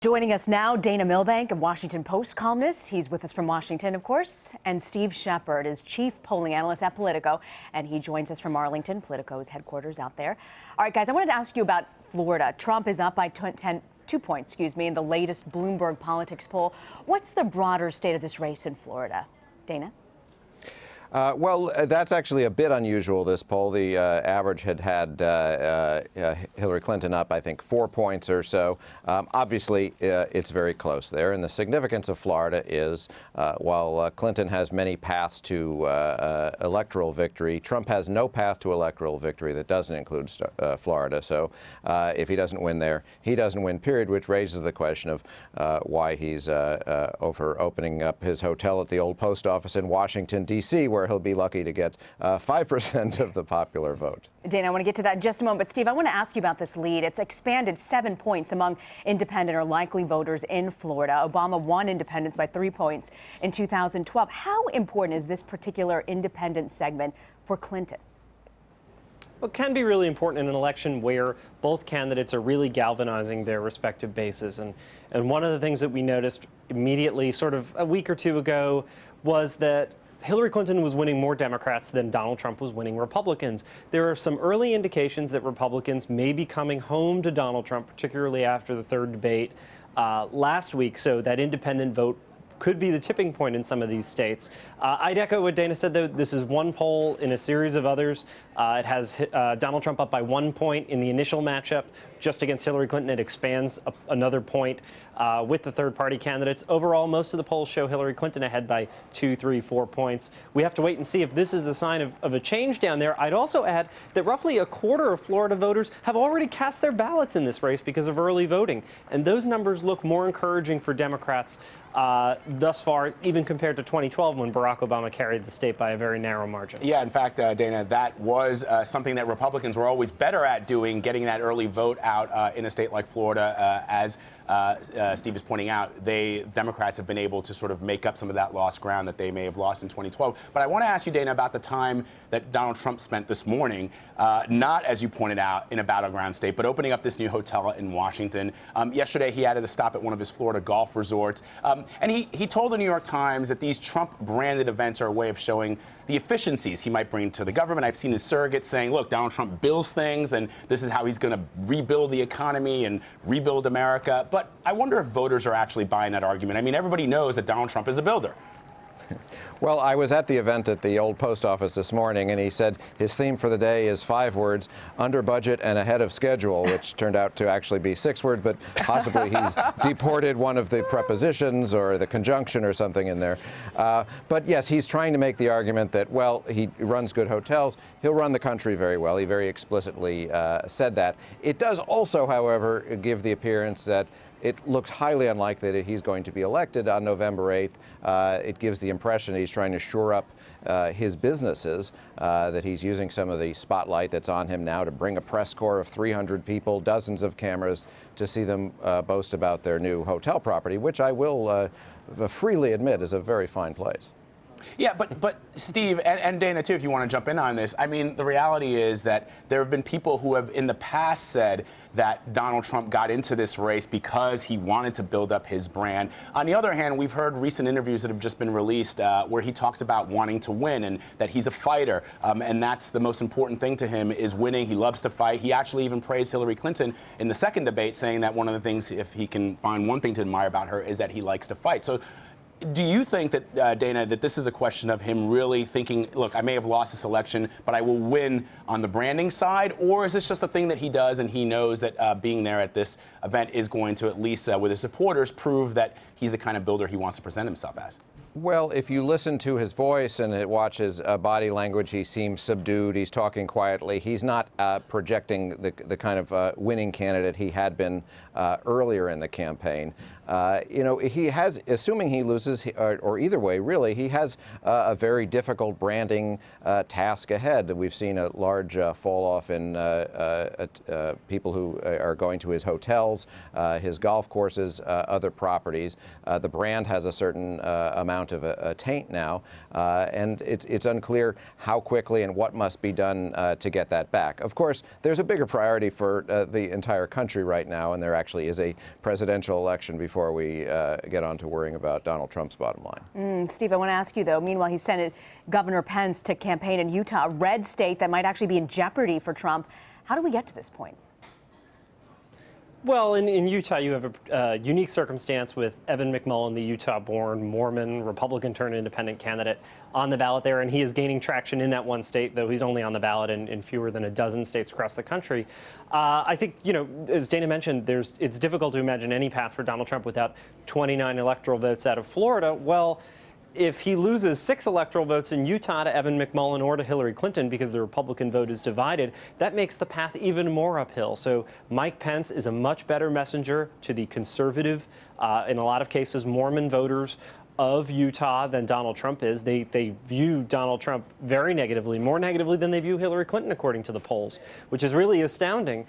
Joining us now, Dana Milbank, a Washington Post columnist. He's with us from Washington, of course. And Steve Shepard is chief polling analyst at Politico, and he joins us from Arlington, Politico's headquarters out there. All right, guys, I wanted to ask you about Florida. Trump is up by 2 points, in the latest Bloomberg Politics poll. What's the broader state of this race in Florida? Dana? That's actually a bit unusual, this poll. The average had Hillary Clinton up, I think, 4 points or so. Obviously, it's very close there. And the significance of Florida is, while Clinton has many paths to electoral victory, Trump has no path to electoral victory that doesn't include Florida. So if he doesn't win there, he doesn't win, period, which raises the question of why he's over opening up his hotel at the old post office in Washington, D.C., where he'll be lucky to get 5% of the popular vote. Dana, I want to get to that in just a moment. But, Steve, I want to ask you about this lead. It's expanded 7 points among independent or likely voters in Florida. Obama won independents by 3 points in 2012. How important is this particular independent segment for Clinton? Well, it can be really important in an election where both candidates are really galvanizing their respective bases. And one of the things that we noticed immediately, sort of a week or two ago, was that Hillary Clinton was winning more Democrats than Donald Trump was winning Republicans. There are some early indications that Republicans may be coming home to Donald Trump, particularly after the third debate last week. So that independent vote could be the tipping point in some of these states. I'd echo what Dana said, though. This is one poll in a series of others. It has Donald Trump up by 1 point in the initial matchup just against Hillary Clinton. It expands another point with the third-party candidates. Overall, most of the polls show Hillary Clinton ahead by 2, 3, 4 points. We have to wait and see if this is a sign of a change down there. I'd also add that roughly a quarter of Florida voters have already cast their ballots in this race because of early voting. And those numbers look more encouraging for Democrats thus far, even compared to 2012 when Barack Obama carried the state by a very narrow margin. Yeah, in fact, Dana, that was something that Republicans were always better at doing, getting that early vote out in a state like Florida. As Steve is pointing out, Democrats have been able to sort of make up some of that lost ground that they may have lost in 2012. But I want to ask you, Dana, about the time that Donald Trump spent this morning, not, as you pointed out, in a battleground state, but opening up this new hotel in Washington. Yesterday, he added a stop at one of his Florida golf resorts. And he told the New York Times that these Trump-branded events are a way of showing the efficiencies he might bring to the government. I've seen his surrogates saying, look, Donald Trump builds things, and this is how he's going to rebuild the economy and rebuild America. But I wonder if voters are actually buying that argument. I mean, everybody knows that Donald Trump is a builder. Well, I was at the event at the old post office this morning, and he said his theme for the day is 5 words, under budget and ahead of schedule, which turned out to actually be 6 words, but possibly he's deported one of the prepositions or the conjunction or something in there. But yes, he's trying to make the argument that, well, he runs good hotels. He'll run the country very well. He very explicitly said that. It does also, however, give the appearance that it looks highly unlikely that he's going to be elected on November 8th. It gives the impression he's trying to shore up his businesses, that he's using some of the spotlight that's on him now to bring a press corps of 300 people, dozens of cameras, to see them boast about their new hotel property, which I will freely admit is a very fine place. Yeah, but Steve, and Dana, too, if you want to jump in on this, I mean, the reality is that there have been people who have in the past said that Donald Trump got into this race because he wanted to build up his brand. On the other hand, we've heard recent interviews that have just been released where he talks about wanting to win and that he's a fighter. And that's the most important thing to him is winning. He loves to fight. He actually even praised Hillary Clinton in the second debate, saying that one of the things, if he can find one thing to admire about her, is that he likes to fight. So do you think that, Dana, that this is a question of him really thinking, look, I may have lost this election, but I will win on the branding side? Or is this just a thing that he does and he knows that being there at this event is going to, at least with his supporters, prove that he's the kind of builder he wants to present himself as? Well, if you listen to his voice and watch his body language, he seems subdued. He's talking quietly. He's not projecting the kind of winning candidate he had been earlier in the campaign. He has, assuming he loses, or either way, really, he has a very difficult branding task ahead. We've seen a large fall off in people who are going to his hotels, his golf courses, other properties. The brand has a certain amount amount of a taint now, and it's unclear how quickly and what must be done to get that back. Of course, there's a bigger priority for the entire country right now, and there actually is a presidential election before we get on to worrying about Donald Trump's bottom line. Steve, I want to ask you, though, meanwhile, he sent Governor Pence to campaign in Utah, a red state that might actually be in jeopardy for Trump. How do we get to this point? Well, in Utah, you have a unique circumstance with Evan McMullin, the Utah-born Mormon Republican-turned-independent candidate, on the ballot there, and he is gaining traction in that one state, though he's only on the ballot in fewer than a dozen states across the country. I think, as Dana mentioned, it's difficult to imagine any path for Donald Trump without 29 electoral votes out of Florida. Well, if he loses 6 electoral votes in Utah to Evan McMullin or to Hillary Clinton because the Republican vote is divided, that makes the path even more uphill. So Mike Pence is a much better messenger to the conservative, in a lot of cases, Mormon voters of Utah than Donald Trump is. They view Donald Trump very negatively, more negatively than they view Hillary Clinton, according to the polls, which is really astounding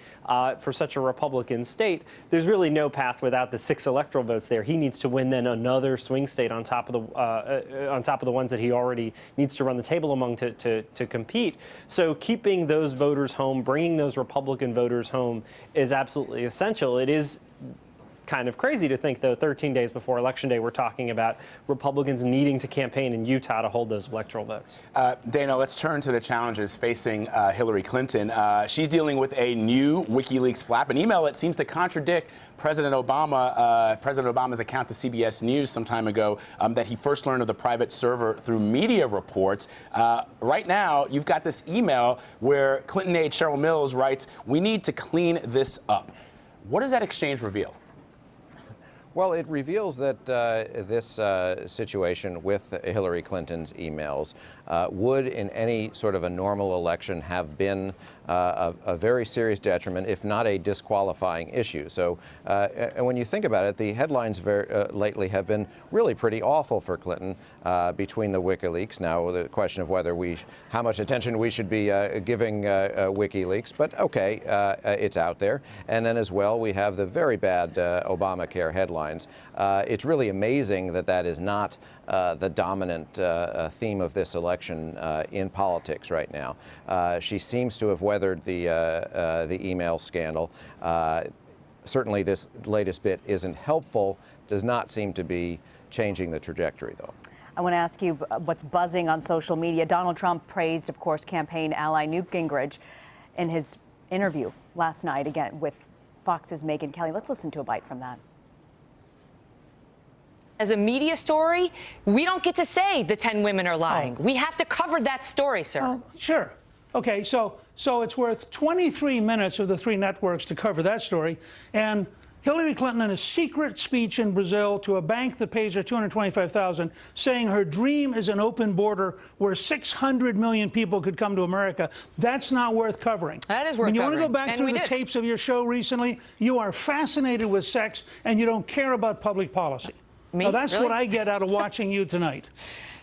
for such a Republican state. There's really no path without the 6 electoral votes there. He needs to win then another swing state on top of the ones that he already needs to run the table among to compete. So keeping those voters home, bringing those Republican voters home is absolutely essential. It is kind of crazy to think, though, 13 days before Election Day, we're talking about Republicans needing to campaign in Utah to hold those electoral votes. Dana, let's turn to the challenges facing Hillary Clinton. She's dealing with a new WikiLeaks flap, an email that seems to contradict President Obama's account to CBS News some time ago that he first learned of the private server through media reports. Right now, you've got this email where Clinton aide Cheryl Mills writes, "We need to clean this up." What does that exchange reveal? Well, it reveals that this situation with Hillary Clinton's emails would, in any sort of a normal election, have been a very serious detriment, if not a disqualifying issue. So and when you think about it, the headlines lately have been really pretty awful for Clinton between the WikiLeaks. Now, the question of how much attention we should be giving WikiLeaks, but okay, it's out there. And then as well, we have the very bad Obamacare headlines. It's really amazing that is not the dominant theme of this election in politics right now. She seems to have weathered the email scandal. Certainly this latest bit isn't helpful, does not seem to be changing the trajectory, though. I want to ask you what's buzzing on social media. Donald Trump praised, of course, campaign ally Newt Gingrich in his interview last night, again, with Fox's Megyn Kelly. Let's listen to a bite from that. As a media story, we don't get to say the 10 women are lying. We have to cover that story, sir. Sure. Okay, so it's worth 23 minutes of the 3 networks to cover that story. And Hillary Clinton, in a secret speech in Brazil to a bank that pays her $225,000, saying her dream is an open border where 600 million people could come to America. That's not worth covering. That is worth when you covering. want to go back through the tapes of your show recently, you are fascinated with sex and you don't care about public policy. Me? Now, that's Really? what I get out of watching you tonight.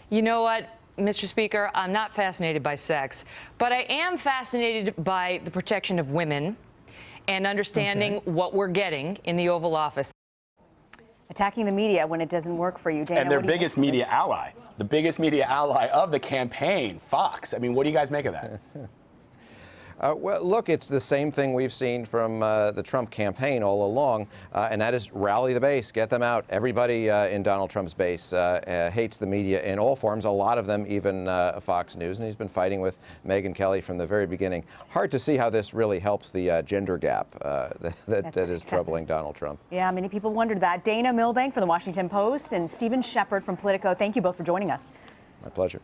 You know what, Mr. Speaker? I'm not fascinated by sex, but I am fascinated by the protection of women and understanding what we're getting in the Oval Office. Attacking the media when it doesn't work for you, Dana. And their biggest media ally, the biggest media ally of the campaign, Fox. I mean, what do you guys make of that? Well, look, it's the same thing we've seen from the Trump campaign all along, and that is rally the base, get them out. Everybody in Donald Trump's base hates the media in all forms, a lot of them even Fox News, and he's been fighting with Megyn Kelly from the very beginning. Hard to see how this really helps the gender gap that is troubling Donald Trump. Yeah, many people wondered that. Dana Milbank from the Washington Post and Steve Shepard from Politico, thank you both for joining us. My pleasure.